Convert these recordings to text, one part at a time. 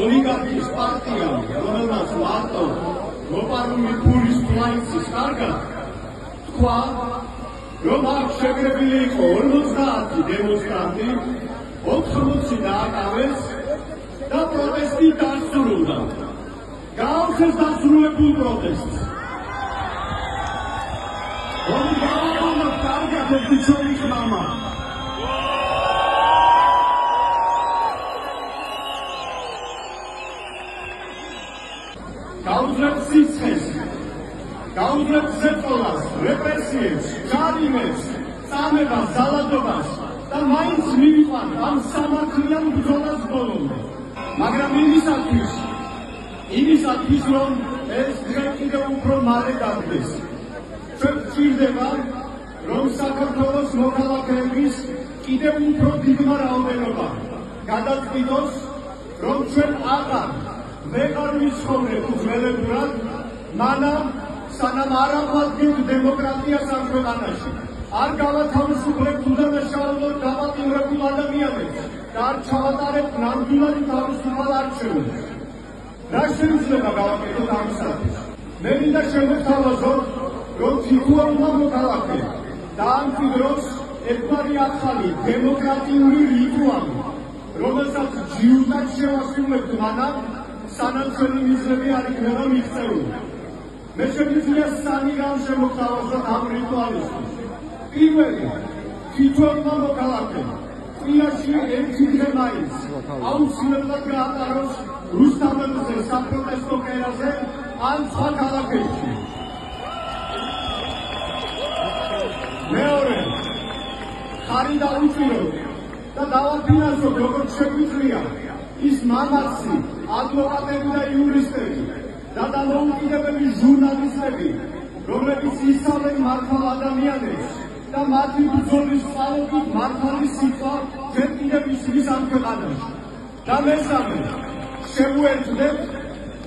ოლიგარქის პარტიამ, რომელმაც მარტო მოპარული ფულის ფლაიცის კარგად თქვა, რომ აქ შეგრებილი იყო 50 დემონსტრანტი, 80 დააკავეს და პროტესტი დასრულდა. გააუქმეს დასრულებულ პროტესტს. Oni gałązą w targach odliczonych mama. Gauzleb sitzes, gauzleb zetolas, represijas, čarimes, samevas, zaladovas, da mains mīvan, am samaklian bzolas bolonde. Magram imisatvis, rom es dre კიდევ უფრო მალე გაგდეს. Ჭირდება, რომ საქართველოს მოქალაქეების კიდევ უფრო დიდმა რაოდენობა გადაწყვიტოს, რომ ჩვენ აღარ ვეღარ ვიცხოვრებთ ძველებურად, მანამ სანამ არ აღვადგინებთ დემოკრატიას ამ ქვეყანაში, არ გავათავისუფლებთ უდანაშაულოდ დაპატიმრებულ ადამიანებს და არ ჩავატარებთ ნამდვილად თავისუფალ არჩევნებს. რა შეიძლება გავაკეთოთ ამისათვის? მე მინდა შევთავაზოთ, რომ თითოეულმა მოქალაქემ დაამკვიდროს ერთგვარი ახალი დემოკრატიული რიტუალი, რომელსაც ჯიუტად შევასრულებთ მანამ, სანამ ჩვენი მიზნები არ იქნება მიღწეული. მე შემიძლია 3 რამ შემოგთავაზოთ ამ რიტუალისთვის. პირველი, თითოეულმა მოქალაქემ წიაში 1 დღე მაინც აუცილებლად გაატაროს რუსთაველზე საპროტესტო კერაზე ან სხვა ქალაქებში. მეორე, ხარი დაუჭიროთ და დავაფინანსოთ როგორც შეგვიძლია ის მამაცი ადვოკატები და იურისტები და დამოუკიდებელი ჟურნალისტები, რომლებიც ისწავლენ მართალ ადამიანებს და მათი ბრძოლის წყალობით მართალი სიტყვა ჯერ კიდევ ისმის ამ ქვეყანაში. და მესამე, შევუერთდეთ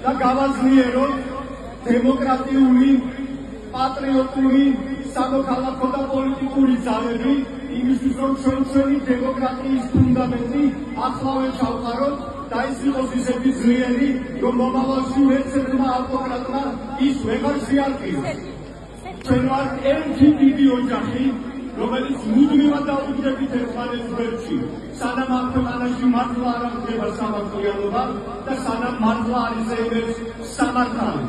და გავაძლიეროთ დემოკრატიული, პატრიოტული, სამოქალაქო და პოლიტიკური ძალები იმისთვის, რომ ჩვენი დემოკრატიის ფუნდამენტი ახლავე ჩავყაროთ და ის იყოს ისეთი ძლიერი, რომ მომავალში ერთმა ავტოკრატმა ის ვეღარ შეარყიოს. ჩვენ ვართ ერთი დიდი ოჯახი, რომელიც მუდმივად დაუდგებით ერთმანეთს გვერდში, სანამ ამ ქვეყანაში მართლა არ აღდგება სამართლიანობა და სანამ მართლა არ იზეიმებს სამართალი.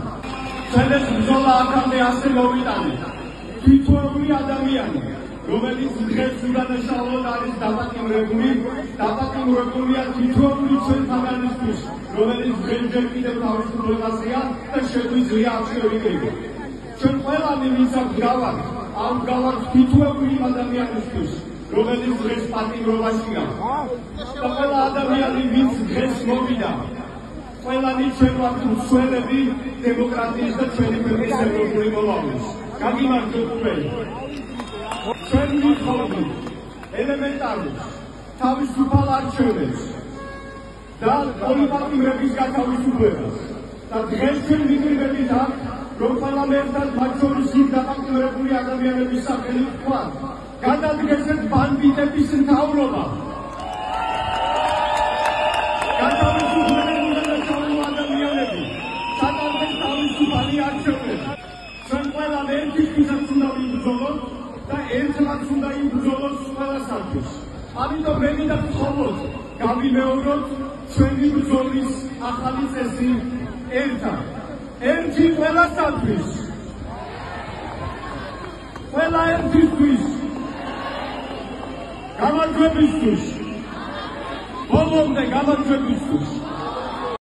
ჩვენ ეს ბრძოლა აქამდე ასე მოვიტანეთ. თითოეული ადამიანი, რომელიც დღეს უდანაშაულოდ არის დაპატიმრებულია თითოეული ჩვენთაგანისთვის, რომელიც დღეს კიდევ თავისუფლებაზეა და შეგვიძლია აღშევიკრიბოთ. ჩვენ ყველანი ვინც გვგავართ, ამ გავართ თითოეული ადამიანისთვის, რომელიც დღეს პატიმრობაშია. და ყველა ადამიანი, ვინც დღეს მოვიდა, ყველანი ჩვენ ვართ მსვლელები დემოკრატიის და ჩვენი ქვეყნის ევროპული მოვალის. გაგიმარჯვებთ თქვენ. ჩვენ ვიხობთ ელემენტარულ თავისუფალ არჩევნებს და პოლიტიკურების გათავისუფლებას. და დღეს ჩვენ ვიკრიბებით აქ, რომ პარლამენტთან მათ შორის იქ დაპატიმრებული ადამიანების სახელით ვთქვათ, გადადგესეთ ბანდიტების მთავრობა. გათავისუფლებული ადამიანები, სატარდეს თავისუფალი არჩევნები. ჩვენ ყველამ ერთისთვისაც უნდა ვიბრძოლოთ და ერთმანეთს უნდა იბრძოლოთ ყველასათვის. ამიტომ მე მინდა ვთხოვოთ, გავიმეოროთ ჩვენი ბრძოლის ახალი წესი ერთად. ერთი ყველასათვის. ყველა ერთისთვის. გამარჯვებისთვის. ბოლომდე გამარჯვებისთვის.